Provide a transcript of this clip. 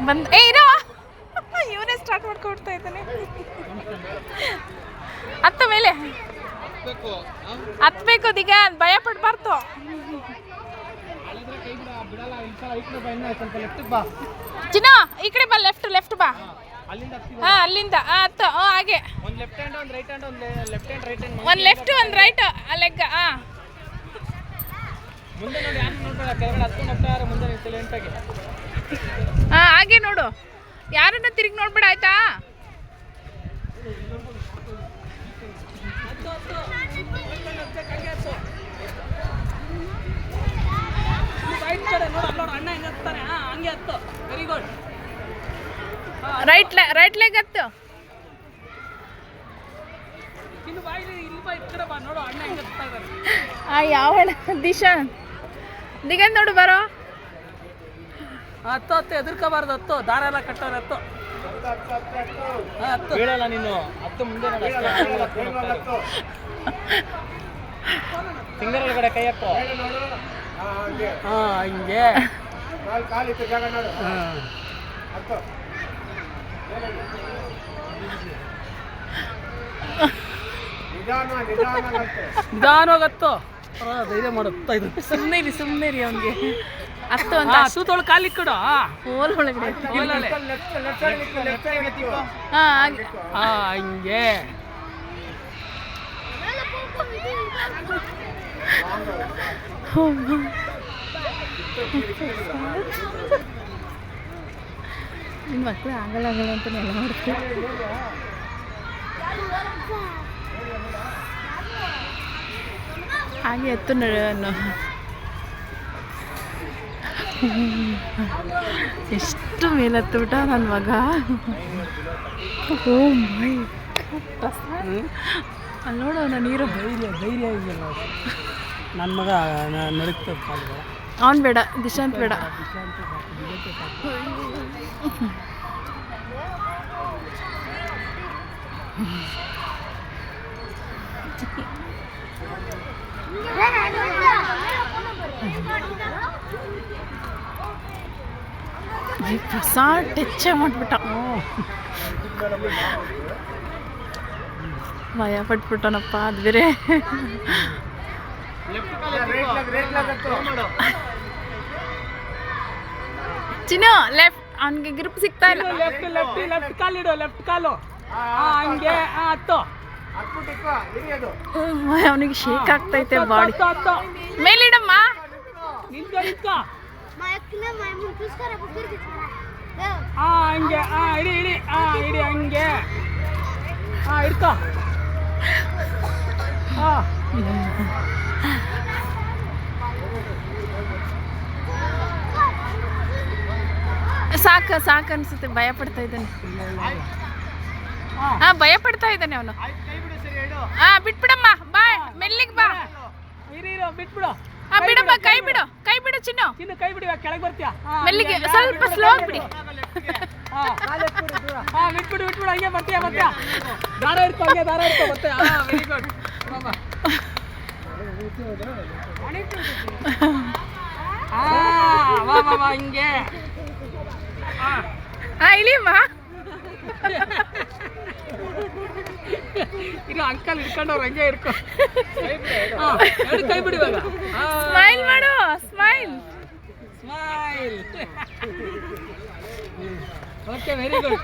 ಬಂದ್ ಏನೋ ಇವನೇ ಸ್ಟಾರ್ಟ್ ಮಾಡ್ಕೊಡ್ತಾ ಇದ್ದಾನೆ. ಹತ್ತು ಮೇಲೆ ಹತ್ಬೇಕು ದಿಗ, ಭಯ ಪಡ್ಬಾರ್ದು. ಚಿನ್ನ ಈ ಕಡೆ ಬಾ, ಲೆಫ್ಟ್ ಬಾ. ಹಾ ಅಲ್ಲಿಂದ ಹತ್ತು. ಹಾಗೆ ಒಂದು ಲೆಫ್ಟ್ ಒಂದು ರೈಟ್ ಲೆಗ್. ಹಾ ಹಾಗೆ ನೋಡು, ಯಾರನ್ನ ತಿರುಗಿ ನೋಡ್ಬೇಡ ಆಯ್ತಾ. ರೈಟ್ ಲೆಗ್ ಹತ್ತು. ಯಾವ ದಿಶಾ ದಿಗಂತ್ ನೋಡು ಬರೋ. ಹತ್ತು ಎದುರ್ಕೋಬಾರ್ದು. ಹತ್ತು ದಾರ ಎಲ್ಲ ಕಟ್ಟೋರು. ಹತ್ತು ಬೀಳಲ್ಲ ನೀನು. ಹತ್ತು ಮುಂದೆ ಫಿಂಗರ್ ಒಳಗಡೆ ಕೈ ಹಾಕು. ಹಿಂಗೆ ನಿಧಾನವಾಗತ್ತು. ಧೈರ್ಯ ಮಾಡುತ್ತಾ ಇದು. ಸುಮ್ಮನೆ ರೀ ಅವನಿಗೆ. ಹತ್ತು ಅಂತ ಸೂತೊಳಗೆ ಕಾಲಿಕ್ಕೊಡು. ಹೋಲ್ ಒಳಗಡೆ ಹಿಂಗೆ ನಿಮ್ಮ ಮಕ್ಕಳು ಆಗಲ್ಲ ಅಂತ ಎಲ್ಲ ಮಾಡ್ತಾರೆ. ಹಾಗೆ ಎತ್ತು ಎಷ್ಟು ಮೇಲೆ ಹತ್ತುಬಿಟ್ಟ ನನ್ನ ಮಗ. ಓ ಮೈ ಅಲ್ಲಿ ನೋಡು ಅವನ ನೀರು. ಧೈರ್ಯ ಇದೆಯಲ್ಲ ನನ್ನ ಮಗ ನಡುಕ್ತದೆ ಕಾಲು. ಅವನು ಬೇಡ, ದಿಶಾಂತ್ ಬೇಡ. ಪ್ರಸಾದ್ ಟೆಚ್ಚ ಮಾಡ್ಬಿಟ್ಟ. ಭಯ ಪಟ್ಬಿಟ್ಟನಪ್ಪ. ಅದು ಬೇರೆ ಚಿನ್ನು ಲೆಫ್ಟ್. ಅವನಿಗೆ ಗ್ರಿಪ್ ಸಿಗ್ತಾ ಇಲ್ಲ. ಲೆಫ್ಟ್ ಕಾಲಿಡು. ಲೆಫ್ಟ್ ಕಾಲು ಹಂಗೆ. ಹತ್ತು. ಅವನಿಗೆ ಶೇಕ್ ಆಗ್ತೈತೆ ಬಾಡಿ. ಮೇಲಿಡಮ್ಮ. ಹಂಗೆ ಇಡಿ ಹಂಗೆ. ಇಡ್ಕೊ. ಸಾಕು ಅನ್ಸುತ್ತೆ. ಭಯ ಪಡ್ತಾ ಇದ್ದಾನೆ. ಭಯ ಪಡ್ತಾ ಇದ್ದಾನೆ ಅವನು. ಬಿಟ್ಬಿಡಮ್ಮ. ಬಾ ಮೆಲ್ಲಿಗೆ ಬಾ. ಬಿಟ್ಬಿಡು. ಬಿಡಮ್ಮ. ಕೈ ಬಿಡು ಚಿನ್ನು. ಕೈ ಬಿಡಿ. ಕೆಳಗೆ ಬರ್ತೀಯ. ಮೆಲ್ಲಿಗೆ ಸ್ವಲ್ಪ ಸ್ಲೋ ಬಿಡಿ. ಬಿಟ್ಬಿಡು. ಹಂಗೆ ಬರ್ತೀಯ. ದಾರ ಇಡ್ಕೊ. ಮತ್ತೆ. Very good. ವಾ ಹಿಂಗೆ. ಇಳಿಯಮ್ಮ. ಇದು ಅಂಕಲ್ ಹಿಡ್ಕೊಂಡವ್ರು. ಹಂಗೆ ಹಿಡ್ಕೊ. ಕೈ ಬಿಡಿ. ಸ್ಮೈಲ್ ಮಾಡು. ಸ್ಮೈಲ್. Okay very good.